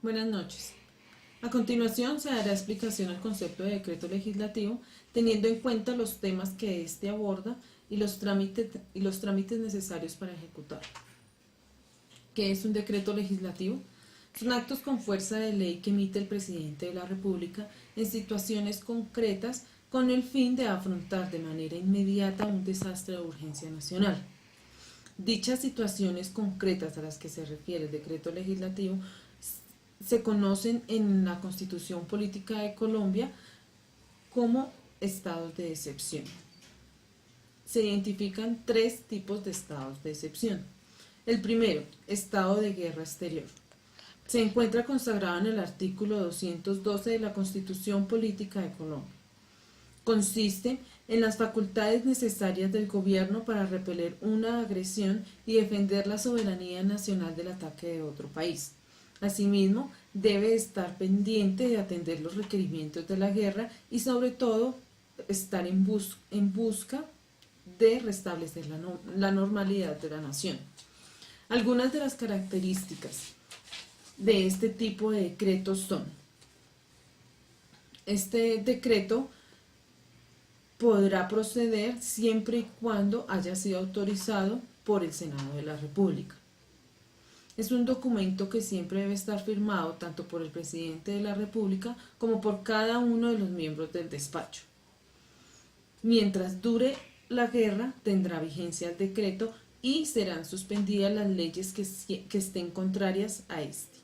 Buenas noches. A continuación se dará explicación al concepto de decreto legislativo, teniendo en cuenta los temas que éste aborda y los trámites necesarios para ejecutarlo. ¿Qué es un decreto legislativo? Son actos con fuerza de ley que emite el presidente de la República en situaciones concretas con el fin de afrontar de manera inmediata un desastre de urgencia nacional. Dichas situaciones concretas a las que se refiere el decreto legislativo se conocen en la Constitución Política de Colombia como estados de excepción. Se identifican tres tipos de estados de excepción. El primero, estado de guerra exterior. Se encuentra consagrado en el artículo 212 de la Constitución Política de Colombia. Consiste en las facultades necesarias del gobierno para repeler una agresión y defender la soberanía nacional del ataque de otro país. Asimismo, debe estar pendiente de atender los requerimientos de la guerra y sobre todo estar en busca de restablecer la normalidad de la nación. Algunas de las características de este tipo de decretos son: este decreto podrá proceder siempre y cuando haya sido autorizado por el Senado de la República. Es un documento que siempre debe estar firmado tanto por el presidente de la República como por cada uno de los miembros del despacho. Mientras dure la guerra, tendrá vigencia el decreto y serán suspendidas las leyes que estén contrarias a este.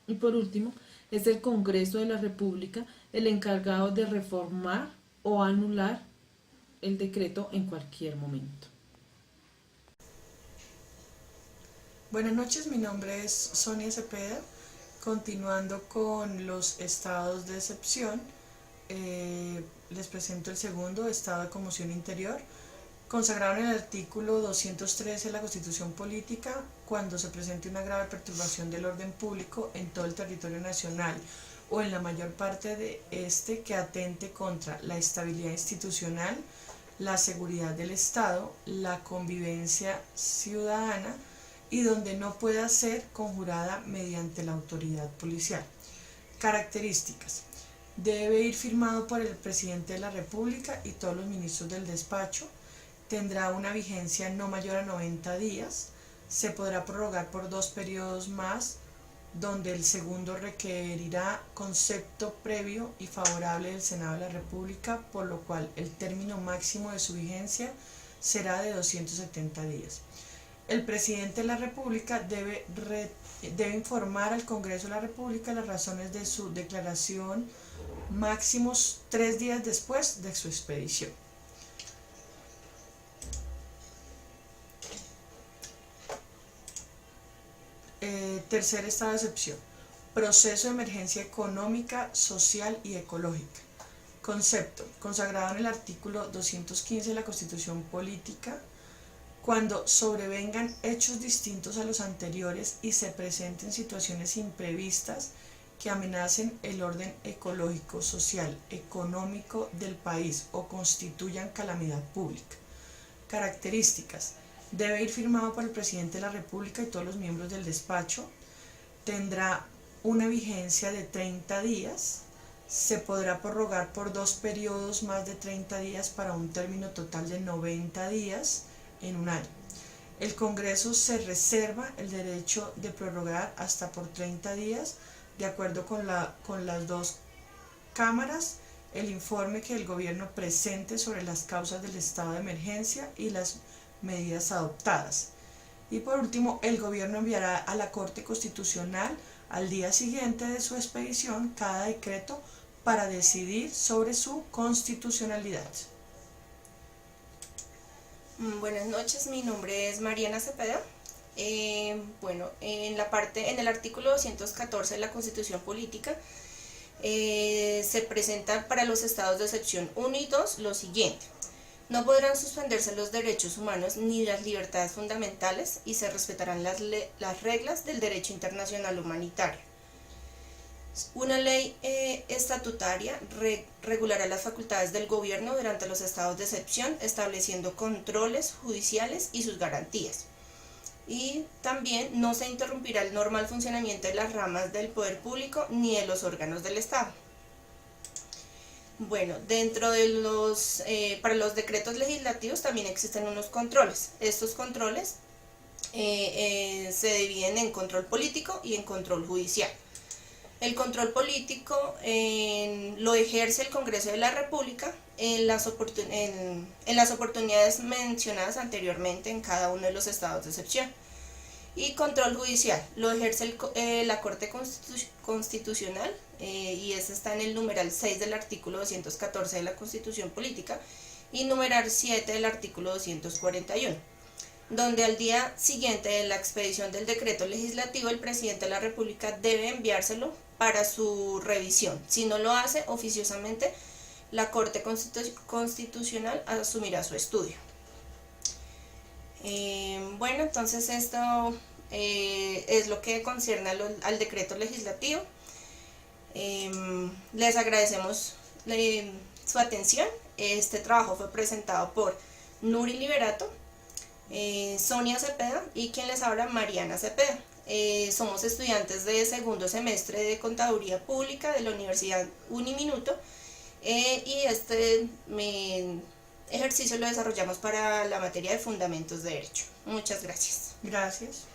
Y por último, es el Congreso de la República el encargado de reformar o anular el decreto en cualquier momento. Buenas noches, mi nombre es Sonia Cepeda. Continuando con los estados de excepción, les presento el segundo, estado de conmoción interior, consagrado en el artículo 213 de la Constitución Política, cuando se presente una grave perturbación del orden público en todo el territorio nacional o en la mayor parte de este que atente contra la estabilidad institucional, la seguridad del Estado, la convivencia ciudadana y donde no pueda ser conjurada mediante la autoridad policial. Características: debe ir firmado por el presidente de la República y todos los ministros del despacho, tendrá una vigencia no mayor a 90 días, se podrá prorrogar por 2 periodos más, donde el segundo requerirá concepto previo y favorable del Senado de la República, por lo cual el término máximo de su vigencia será de 270 días. El presidente de la República debe informar al Congreso de la República las razones de su declaración máximos 3 días después de su expedición. Tercer estado de excepción: proceso de emergencia económica, social y ecológica. Concepto: consagrado en el artículo 215 de la Constitución Política, cuando sobrevengan hechos distintos a los anteriores y se presenten situaciones imprevistas que amenacen el orden ecológico, social, económico del país o constituyan calamidad pública. Características: debe ir firmado por el presidente de la República y todos los miembros del despacho, tendrá una vigencia de 30 días, se podrá prorrogar por 2 periodos más de 30 días para un término total de 90 días en un año. El Congreso se reserva el derecho de prorrogar hasta por 30 días, de acuerdo con las dos cámaras, el informe que el gobierno presente sobre las causas del estado de emergencia y las medidas adoptadas. Y por último, el gobierno enviará a la Corte Constitucional al día siguiente de su expedición cada decreto para decidir sobre su constitucionalidad. Buenas noches, mi nombre es Mariana Cepeda. En el artículo 214 de la Constitución Política se presenta para los estados de excepción 1 y 2 lo siguiente: no podrán suspenderse los derechos humanos ni las libertades fundamentales y se respetarán las reglas del derecho internacional humanitario. Una ley estatutaria regulará las facultades del gobierno durante los estados de excepción, estableciendo controles judiciales y sus garantías. y también no se interrumpirá el normal funcionamiento de las ramas del poder público ni de los órganos del Estado. Bueno, dentro de para los decretos legislativos también existen unos controles. Estos controles se dividen en control político y en control judicial. El control político lo ejerce el Congreso de la República en las oportunidades mencionadas anteriormente en cada uno de los estados de excepción. Y control judicial lo ejerce la Corte Constitucional, y ese está en el numeral 6 del artículo 214 de la Constitución Política y numeral 7 del artículo 241, donde al día siguiente de la expedición del decreto legislativo el presidente de la República debe enviárselo para su revisión. Si no lo hace oficiosamente, la Corte Constitucional asumirá su estudio. Bueno, entonces esto es lo que concierne al decreto legislativo. Les agradecemos su atención. Este trabajo fue presentado por Nuri Liberato, Sonia Cepeda y quien les habla, Mariana Cepeda. Somos estudiantes de segundo semestre de Contaduría Pública de la Universidad Uniminuto, y este ejercicio lo desarrollamos para la materia de Fundamentos de Derecho. Muchas gracias. Gracias.